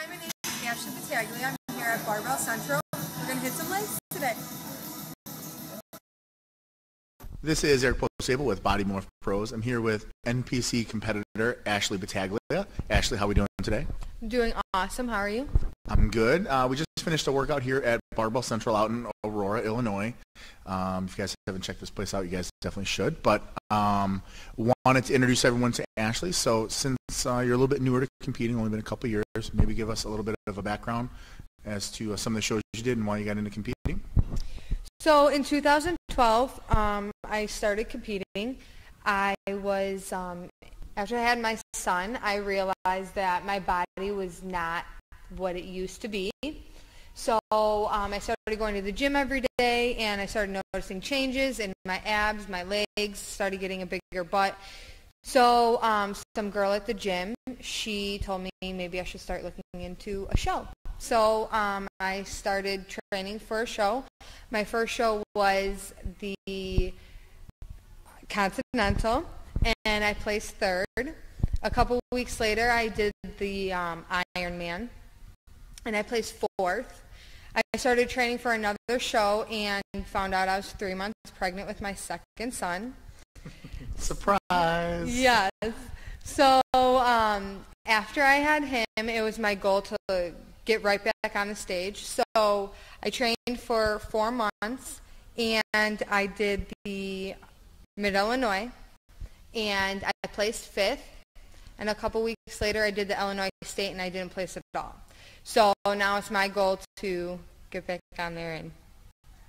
Hi, my name is Ashlee Battaglia. I'm here at Barbell Central. We're going to hit some legs today. This is Eric Postable with Body Morph Pros. I'm here with NPC competitor Ashlee Battaglia. Ashlee, how are we doing today? I'm doing awesome. How are you? I'm good. We just finished a workout here at Barbell Central out in Aurora, Illinois. If you guys haven't checked this place out, you guys definitely should. But wanted to introduce everyone to Ashlee. So since you're a little bit newer to competing, only been a couple years, maybe give us a little bit of a background as to some of the shows you did and why you got into competing. So in 2012, I started competing. I was, after I had my son, I realized that my body was not what it used to be. So I started going to the gym every day, and I started noticing changes in my abs, my legs, started getting a bigger butt. So some girl at the gym, she told me maybe I should start looking into a show. So I started training for a show. My first show was the Continental, and I placed third. A couple weeks later, I did the Ironman, and I placed fourth. I started training for another show and found out I was 3 months pregnant with my second son. Surprise! Yes. So after I had him, it was my goal to get right back on the stage. So I trained for 4 months, and I did the Mid-Illinois, and I placed fifth. And a couple weeks later, I did the Illinois State, and I didn't place at all. So now it's my goal to get back on there and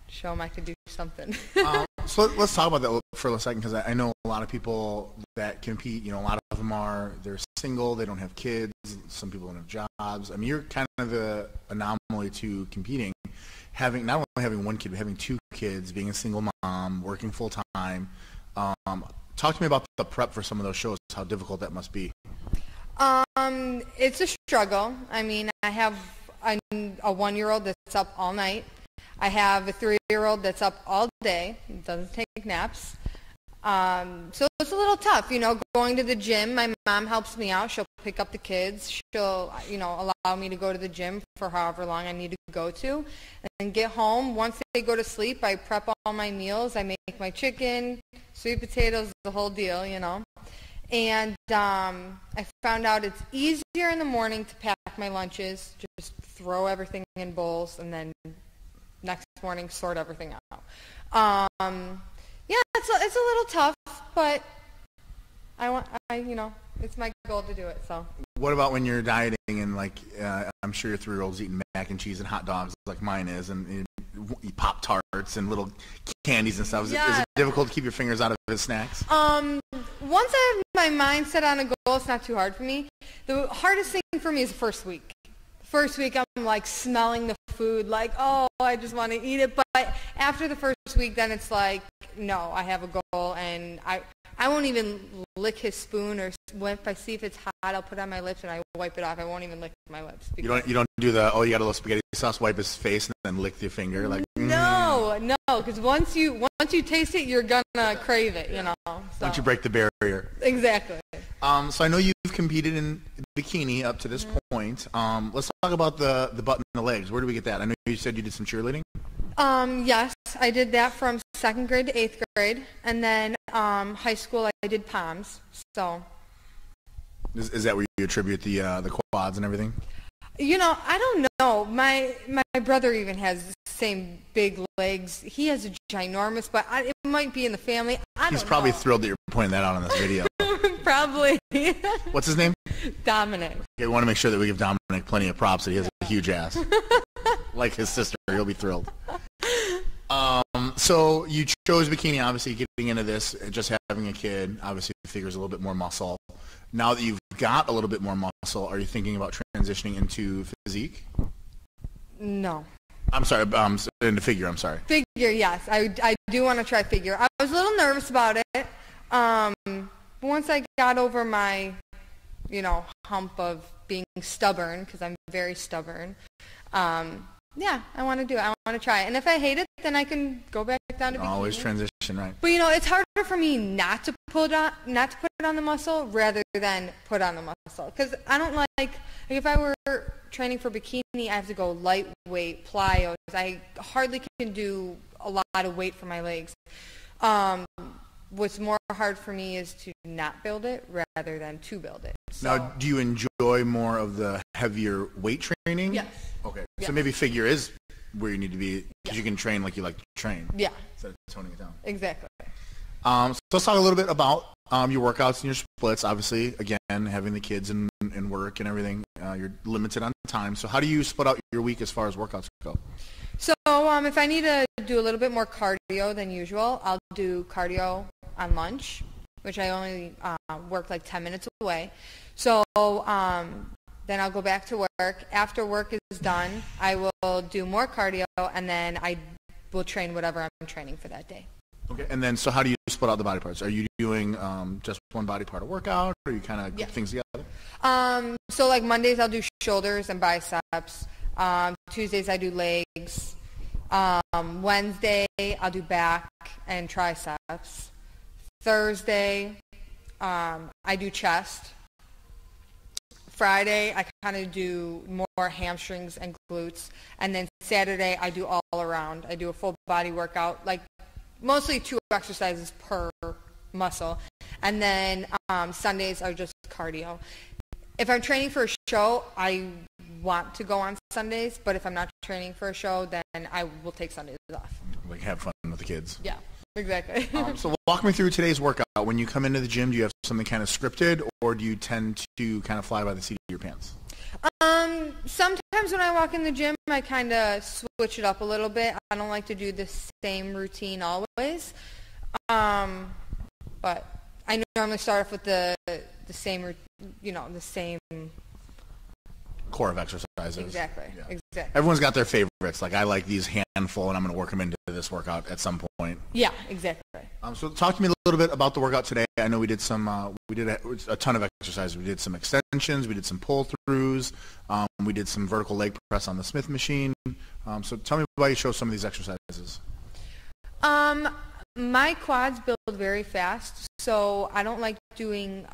show them I could do something. So let's talk about that for a second, because I know a lot of people that compete, you know, a lot of them they're single, they don't have kids, some people don't have jobs. I mean, you're kind of the anomaly to competing, not only having one kid, but having 2 kids, being a single mom, working full time. Talk to me about the prep for some of those shows, how difficult that must be. It's a struggle. I mean, I have a 1-year-old that's up all night. I have a 3-year-old that's up all day, doesn't take naps. So it's a little tough, you know, going to the gym. My mom helps me out. She'll pick up the kids. She'll, you know, allow me to go to the gym for however long I need to go to. And get home. Once they go to sleep, I prep all my meals. I make my chicken, sweet potatoes, the whole deal, you know. And I found out it's easier in the morning to pack my lunches, just throw everything in bowls, and then next morning sort everything out. Yeah, it's a little tough, but you know, it's my goal to do it. So. What about when you're dieting and I'm sure your 3-year-old's eating mac and cheese and hot dogs like mine is, and eat Pop-Tarts and little candies and stuff. Is it difficult to keep your fingers out of his snacks? Once I have my mind set on a goal, it's not too hard for me. The hardest thing for me is the first week. First week, I'm like smelling the food, like, oh, I just want to eat it. But after the first week, then it's like, no, I have a goal, and I won't even lick his spoon, or if I see if it's hot, I'll put it on my lips and I wipe it off. I won't even lick my lips. You don't do the, oh, you got a little spaghetti sauce, wipe his face, and then lick your finger, like. No, because once you taste it, you're gonna crave it, you know. So. Once you break the barrier. Exactly. So I know you've competed in bikini up to this point. Let's talk about the butt and the legs. Where do we get that? I know you said you did some cheerleading. Yes, I did that from 2nd grade to 8th grade, and then high school I did POMS. So. Is that where you attribute the quads and everything? You know, I don't know. My brother even has the same big legs. He has a ginormous butt. It might be in the family. He's probably thrilled that you're pointing that out on this video. Probably. What's his name? Dominic. Okay, we want to make sure that we give Dominic plenty of props that he has a huge ass. Like his sister, he'll be thrilled. So you chose bikini, obviously getting into this, just having a kid, obviously figures a little bit more muscle. Now that you've got a little bit more muscle, are you thinking about transitioning into physique? No. I'm sorry, into figure, I'm sorry. Figure, yes. I do want to try figure. I was a little nervous about it. But once I got over my, you know, hump of being stubborn, because I'm very stubborn, yeah, I want to do it. I want to try it. And if I hate it, then I can go back down to bikini. Always transition, right? But, you know, it's harder for me not to put on the muscle rather than put on the muscle. Because I don't like if I were training for bikini, I have to go lightweight, plyos. I hardly can do a lot of weight for my legs. What's more hard for me is to not build it rather than to build it. So, now, do you enjoy more of the heavier weight training? yes. Okay. Yes. So maybe figure is where you need to be because you can train like you like to train. Yeah, Instead of toning it down. exactly. So let's talk a little bit about your workouts and your splits. Obviously, again, having the kids and work and everything, you're limited on time. So how do you split out your week as far as workouts go? So if I need to do a little bit more cardio than usual, I'll do cardio on lunch, which I only work like 10 minutes away. So then I'll go back to work. After work is done, I will do more cardio, and then I will train whatever I'm training for that day. Okay, and then so how do you split out the body parts? Are you doing just one body part of workout, or you kind of group things together? So like Mondays I'll do shoulders and biceps. Tuesdays I do legs. Wednesday I'll do back and triceps. Thursday I do chest. Friday I kind of do more hamstrings and glutes. And then Saturday I do all around. I do a full body workout, like mostly 2 exercises per muscle. And then Sundays are just cardio. If I'm training for a show, I want to go on Sundays, but if I'm not training for a show, then I will take Sundays off. Like have fun with the kids. Yeah, exactly. So walk me through today's workout. When you come into the gym, do you have something kind of scripted, or do you tend to kind of fly by the seat of your pants? Sometimes when I walk in the gym, I kind of switch it up a little bit. I don't like to do the same routine always. But I normally start off with the same, the same Core of exercises. Exactly. Yeah. Exactly. Everyone's got their favorites. Like I like these handful, and I'm going to work them into this workout at some point. Yeah, exactly. So talk to me a little bit about the workout today. I know we did a ton of exercises. We did some extensions. We did some pull-throughs. We did some vertical leg press on the Smith machine. So tell me why you show some of these exercises. My quads build very fast, so I don't like doing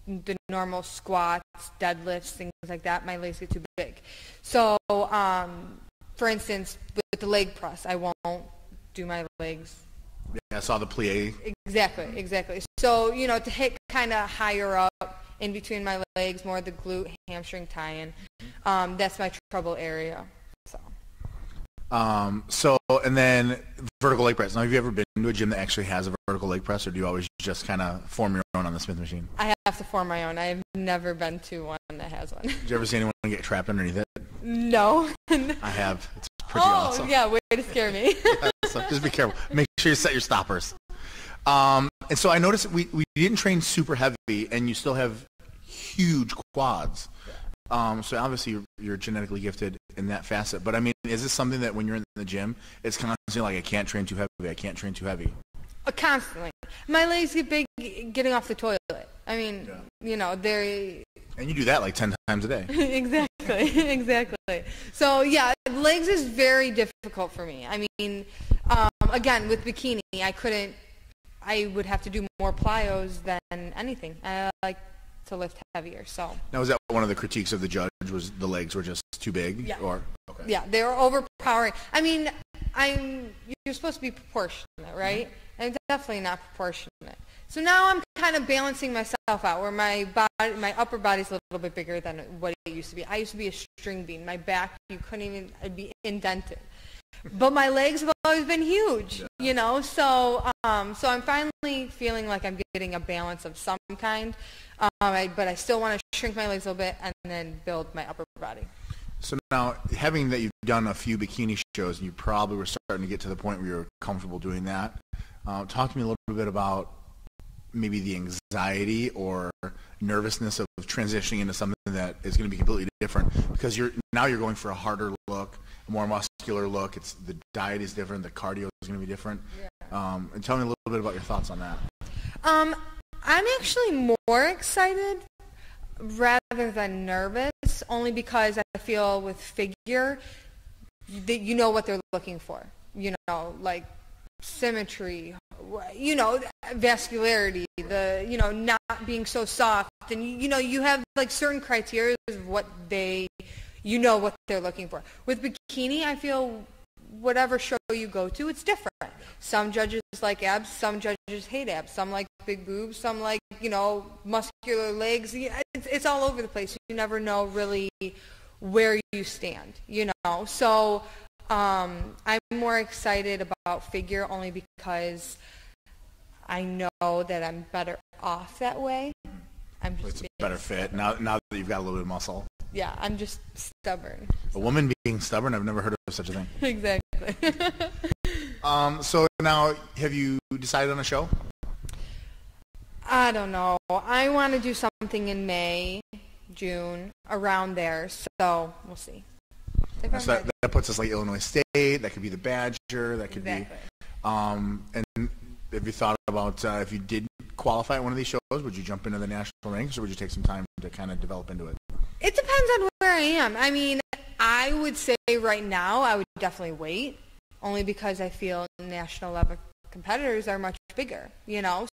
the normal squats, deadlifts, things like that. My legs get too big. So, for instance, with the leg press, I won't do my legs. Yeah, I saw the plie. Exactly. So, to hit kind of higher up in between my legs, more the glute, hamstring tie-in, that's my trouble area. And then vertical leg press. Now, have you ever been to a gym that actually has a vertical leg press, or do you always just kind of form your own on the Smith machine? I have to form my own. I have never been to one that has one. Did you ever see anyone get trapped underneath it? No. I have. It's pretty awesome. Oh, yeah, way to scare me. Yeah, so just be careful. Make sure you set your stoppers. And so I noticed we didn't train super heavy, and you still have huge quads. So obviously you're genetically gifted in that facet. But I mean, is this something that when you're in the gym, it's constantly like, I can't train too heavy, I can't train too heavy? Constantly. My legs get big getting off the toilet. I mean, they're... And you do that like 10 times a day. Exactly. So yeah, legs is very difficult for me. I mean, again, with bikini, I would have to do more plyos than anything. I like to lift heavier. So now, was that one of the critiques of the judge, was the legs were just too big? Yeah. Or okay. Yeah, they were overpowering. I mean, you're supposed to be proportionate, right? I'm definitely not proportionate. So now I'm kind of balancing myself out, where my upper body's a little bit bigger than what it used to be. I used to be a string bean. My back, I'd be indented. But my legs have always been huge, So I'm finally feeling like I'm getting a balance of some kind. But I still want to shrink my legs a little bit and then build my upper body. So now, having that you've done a few bikini shows, and you probably were starting to get to the point where you're comfortable doing that, talk to me a little bit about maybe the anxiety or nervousness of transitioning into something that is going to be completely different, because you're going for a harder look, a more muscular look. The diet is different, the cardio is going to be different. Yeah. And tell me a little bit about your thoughts on that. I'm actually more excited rather than nervous, only because I feel with figure that you know what they're looking for. Like symmetry, vascularity, not being so soft and you have like certain criteria of what what they're looking for. With bikini, I feel whatever show you go to, it's different. Some judges like abs, some judges hate abs, some like big boobs, some like muscular legs. It's all over the place. You never know really where you stand. So I'm more excited about figure only because I know that I'm better off that way. It's a better fit now that you've got a little bit of muscle. Yeah, I'm just stubborn. A woman being stubborn? I've never heard of such a thing. Exactly. So now, have you decided on a show? I don't know. I want to do something in May, June, around there. So we'll see. So that puts us like Illinois State. That could be the Badger. That could be. And have you thought about if you did qualify at one of these shows, would you jump into the national ranks, or would you take some time to kind of develop into it? It depends on where I am. I mean, I would say right now I would definitely wait, only because I feel national level competitors are much bigger,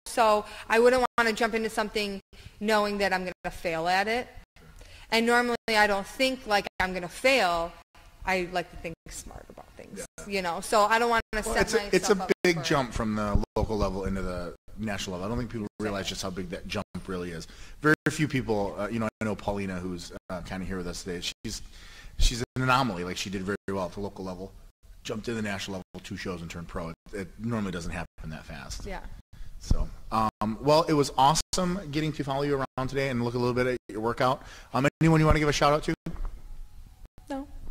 So I wouldn't want to jump into something knowing that I'm going to fail at it. And normally I don't think like I'm going to fail. I like to think smart about things, So I don't want to set myself up. It's a big jump from the local level into the national level. I don't think people realize just how big that jump really is. Very few people, I know Paulina, who's kind of here with us today. She's an anomaly. Like, she did very well at the local level, jumped to the national level, 2 shows, and turned pro. It normally doesn't happen that fast. Yeah. So, well, it was awesome getting to follow you around today and look a little bit at your workout. Anyone you want to give a shout out to?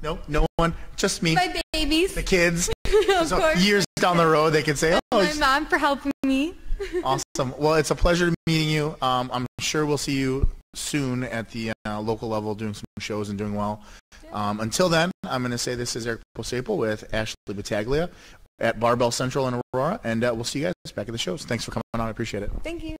No one. Just me. My babies. The kids. Of course. Years down the road, they can say, my mom for helping me. Awesome. Well, it's a pleasure meeting you. I'm sure we'll see you soon at the local level doing some shows and doing well. Until then, I'm going to say this is Eric Postaple with Ashlee Battaglia at Barbell Central in Aurora, and we'll see you guys back at the shows. Thanks for coming on. I appreciate it. Thank you.